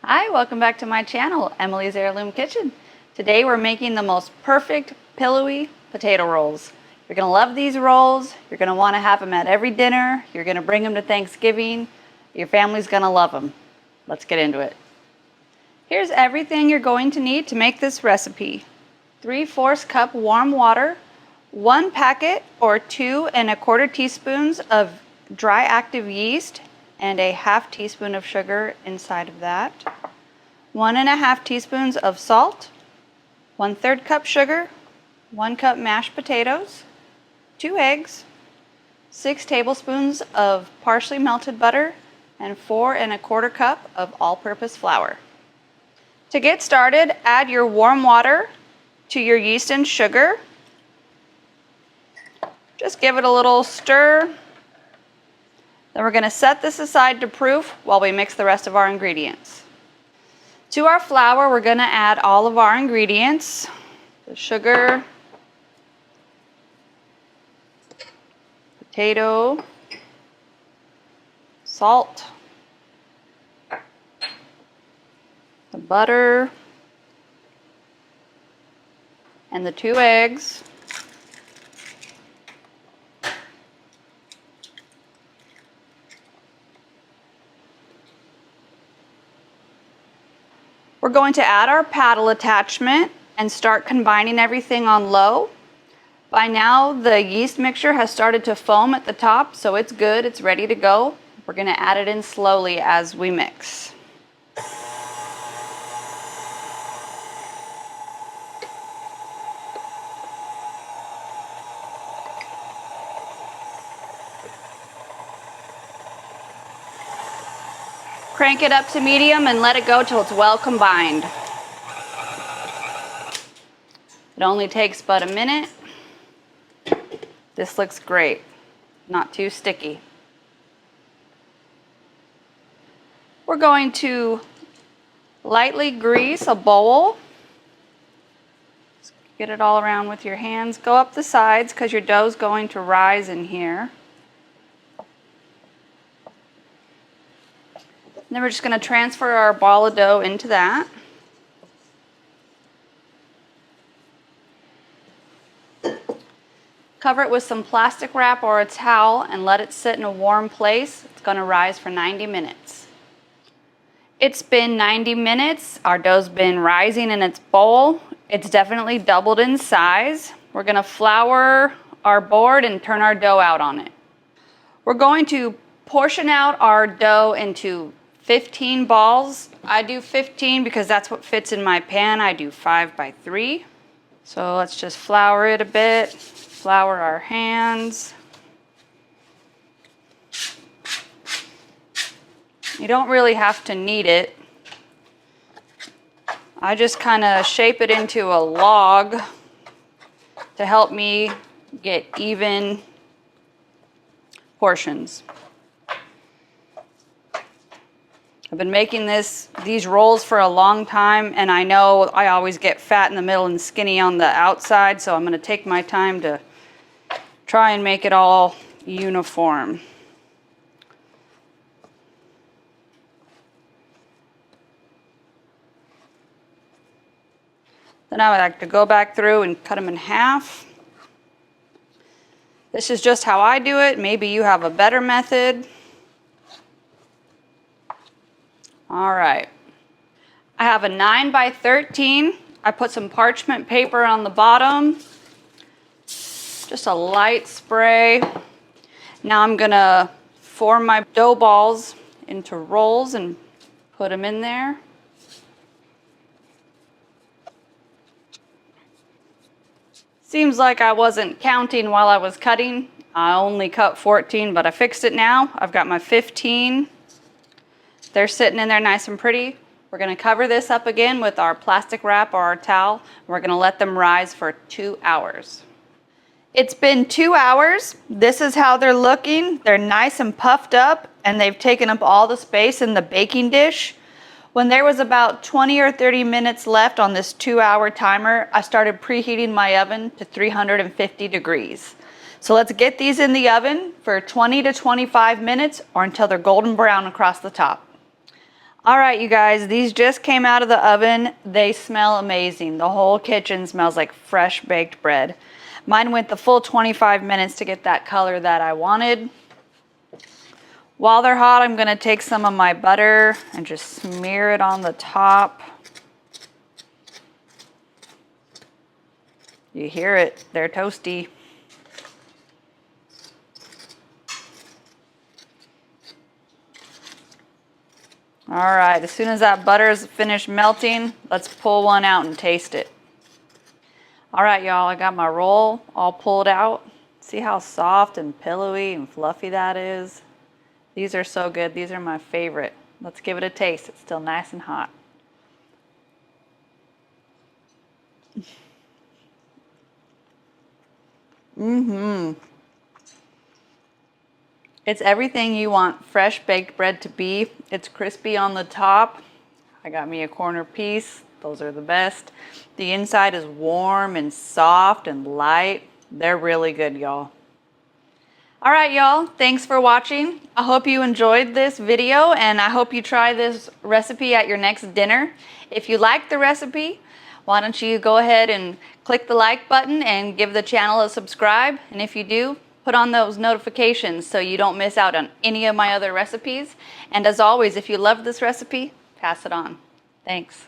Hi, welcome back to my channel, Emily's Heirloom Kitchen. Today we're making the most perfect pillowy potato rolls. You're going to love these rolls. You're going to want to have them at every dinner. You're going to bring them to Thanksgiving. Your family's going to love them. Let's get into it. Here's everything you're going to need to make this recipe. 3/4 cup warm water, 1 packet or 2 1/4 teaspoons of dry active yeast, and a 1/2 teaspoon of sugar inside of that. 1 1/2 teaspoons of salt, 1/3 cup sugar, 1 cup mashed potatoes, 2 eggs, 6 tablespoons of partially melted butter, and 4 1/4 cup of all-purpose flour. To get started, add your warm water to your yeast and sugar. Just give it a little stir. Then we're going to set this aside to proof while we mix the rest of our ingredients. To our flour, we're going to add all of our ingredients. The sugar, potato, salt, the butter, and the 2 eggs. We're going to add our paddle attachment and start combining everything on low. By now, the yeast mixture has started to foam at the top, so it's good, it's ready to go. We're going to add it in slowly as we mix. Crank it up to medium and let it go till it's well combined. It only takes but a minute. This looks great, not too sticky. We're going to lightly grease a bowl. Just get it all around with your hands. Go up the sides because your dough's going to rise in here. Then we're just going to transfer our ball of dough into that. Cover it with some plastic wrap or a towel and let it sit in a warm place. It's going to rise for 90 minutes. It's been 90 minutes. Our dough's been rising in its bowl. It's definitely doubled in size. We're going to flour our board and turn our dough out on it. We're going to portion out our dough into 15 balls. I do 15 because that's what fits in my pan. I do 5 by 3. So let's just flour it a bit, flour our hands. You don't really have to knead it. I just kind of shape it into a log to help me get even portions. I've been making these rolls for a long time, and I know I always get fat in the middle and skinny on the outside, so I'm going to take my time to try and make it all uniform. Then I would like to go back through and cut them in half. This is just how I do it. Maybe you have a better method. All right, I have a 9 by 13. I put some parchment paper on the bottom, just a light spray. Now I'm gonna form my dough balls into rolls and put them in there. Seems like I wasn't counting while I was cutting. I only cut 14, but I fixed it now. I've got my 15. They're sitting in there nice and pretty. We're going to cover this up again with our plastic wrap or our towel. We're going to let them rise for 2 hours. It's been 2 hours. This is how they're looking. They're nice and puffed up, and they've taken up all the space in the baking dish. When there was about 20 or 30 minutes left on this 2-hour timer, I started preheating my oven to 350 degrees. So let's get these in the oven for 20 to 25 minutes or until they're golden brown across the top. All right, you guys, these just came out of the oven. They smell amazing. The whole kitchen smells like fresh baked bread. Mine went the full 25 minutes to get that color that I wanted. While they're hot, I'm gonna take some of my butter and just smear it on the top. You hear it, they're toasty. All right, as soon as that butter is finished melting, let's pull one out and taste it. All right, y'all, I got my roll all pulled out. See how soft and pillowy and fluffy that is? These are so good. These are my favorite. Let's give it a taste. It's still nice and hot. It's everything you want fresh baked bread to be. It's crispy on the top. I got me a corner piece. Those are the best. The inside is warm and soft and light. They're really good, y'all. All right, y'all. Thanks for watching. I hope you enjoyed this video, and I hope you try this recipe at your next dinner. If you like the recipe, why don't you go ahead and click the like button and give the channel a subscribe. And if you do, put on those notifications so you don't miss out on any of my other recipes. And as always, if you love this recipe, pass it on. Thanks.